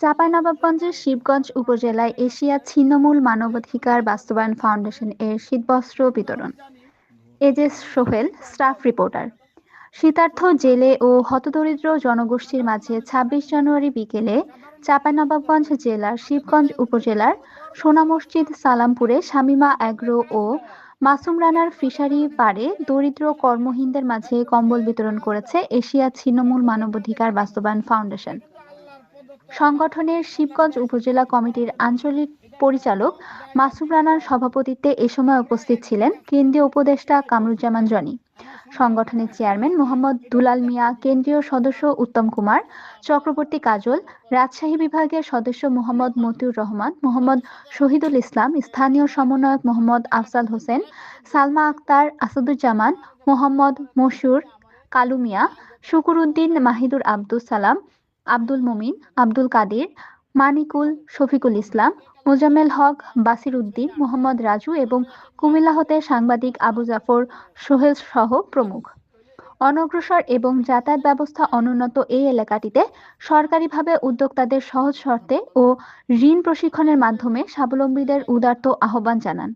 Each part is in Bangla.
চাঁপাইনবাবগঞ্জের শিবগঞ্জ উপজেলায় এশিয়া ছিন্নমূল মানবাধিকার বাস্তবায়ন ফাউন্ডেশন এর শীতবস্ত্র বিতরণ। এজেস সোহেল, স্টাফ রিপোর্টার। শীতার্থ জেলে ও হতদরিদ্র জনগোষ্ঠীর মাঝে ২৬ জানুয়ারি বিকেলে চাঁপাইনবাবগঞ্জ জেলার শিবগঞ্জ উপজেলার সোনা মসজিদ সালামপুরে শামীমা অ্যাগ্রো ও মাসুম রানার ফিশারি পাড়ে দরিদ্র কর্মহীনদের মাঝে কম্বল বিতরণ করেছে এশিয়া ছিন্নমূল মানবাধিকার বাস্তবায়ন ফাউন্ডেশন। সংগঠনের শিবগঞ্জ উপজেলা কমিটির আঞ্চলিক পরিচালক মাসুম রানার সভাপতিত্বে এ সময় উপস্থিত ছিলেন কেন্দ্রীয় উপদেষ্টা কামরুজ্জামান জনি, সংগঠনের চেয়ারম্যান মোহাম্মদ দুলাল মিয়া, কেন্দ্রীয় সদস্য উত্তম কুমার চক্রবর্তী কাজল, রাজশাহী বিভাগের সদস্য মোহাম্মদ মতিউর রহমান, মোহাম্মদ শহীদুল ইসলাম, স্থানীয় সমন্বয়ক মোহাম্মদ আফজাল হোসেন, সালমা আক্তার, আসাদুজ্জামান, মোহাম্মদ মশিউর, কালু মিয়া, শুকুর উদ্দিন, মাহিদুর আব্দুল সালাম, আব্দুল মুমিন, আব্দুল কাদির, মানিকুল, শফিকুল ইসলাম, মোজাম্মেল হক, বাসির উদ্দিন, মোহাম্মদ রাজু এবং কুমিল্লা হতে সাংবাদিক আবু জাফর সোহেল সহ প্রমুখ। অনগ্রসর এবং যাতায়াত ব্যবস্থা অনুন্নত এই এলাকাটিতে সরকারিভাবে উদ্যোক্তাদের সহজ শর্তে ও ঋণ প্রশিক্ষণের মাধ্যমে স্বাবলম্বীদের উদারত আহ্বান জানান।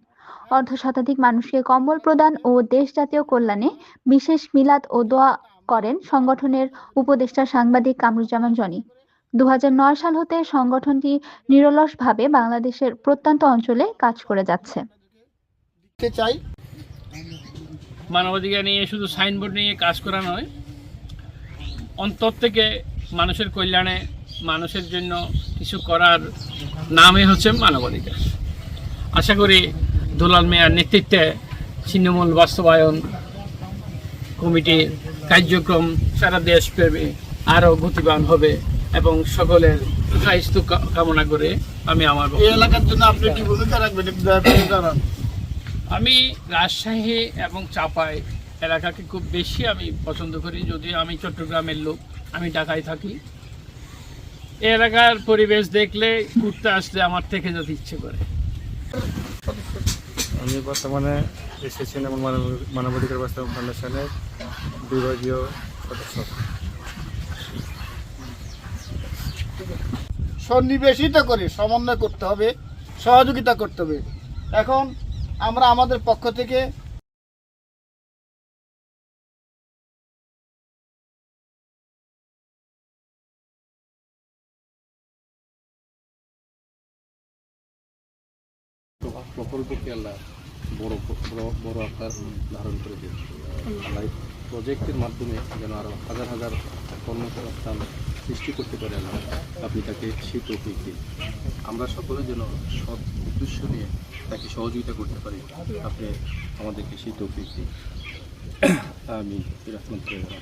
অর্ধশতাধিক মানুষকে কম্বল প্রদান ও দেশ জাতীয় কল্যাণে বিশেষ মিলাদ ও দোয়া করেন সংগঠনের উপদেষ্টা সাংবাদিক কামরুজ্জামান জনি। ২০০৯ সাল হতে সংগঠনটি নিরলসভাবে বাংলাদেশের প্রত্যন্ত অঞ্চলে কাজ করে যাচ্ছে। মানবাধিকার নিয়ে শুধু সাইনবোর্ড নিয়ে কাজ করা নয়, অন্তর থেকে মানুষের কল্যাণে, মানুষের জন্য কিছু করার নামই হচ্ছে মানবাধিকার। আশা করি দুলাল মিয়ার নেতৃত্বে ছিন্নমূল বাস্তবায়ন কমিটির কার্যক্রম সারা দেশব্যাপী আরও গতিবান হবে এবং সকলের স্বাস্থ্য কামনা করে আমি আমার এলাকার জন্য আপনি কি ভূমিকা রাখবেন? আমি রাজশাহী এবং চাঁপাই এলাকাকে খুব বেশি আমি পছন্দ করি, যদিও আমি চট্টগ্রামের লোক, আমি ঢাকায় থাকি। এই এলাকার পরিবেশ দেখলে ঘুরতে আসতে আমার থেকে যেতে ইচ্ছে করে। আমি বর্তমানে এশিয়া ছিন্নমূল মানবাধিকার বাস্তবায়ন ফাউন্ডেশনের বিভাগীয় সদস্য। সন্নিবেশিত করে সমন্বয় করতে হবে, সহযোগিতা করতে হবে। এখন আমরা আমাদের পক্ষ থেকে প্রকল্পকে আল্লাহ বড় আকার ধারণ করে দিন। আল্লাহ এই প্রজেক্টের মাধ্যমে যেন আরও হাজার হাজার কর্মসংস্থান সৃষ্টি করতে পারে আল্লাহ, আপনি তাকে সেই তৌফিক দিন। আমরা সকলে যেন সৎ উদ্দেশ্য নিয়ে তাকে সহযোগিতা করতে পারি, আপনি আমাদেরকে সেই তৌফিক দিন। আমি রহমতুল্লাহ।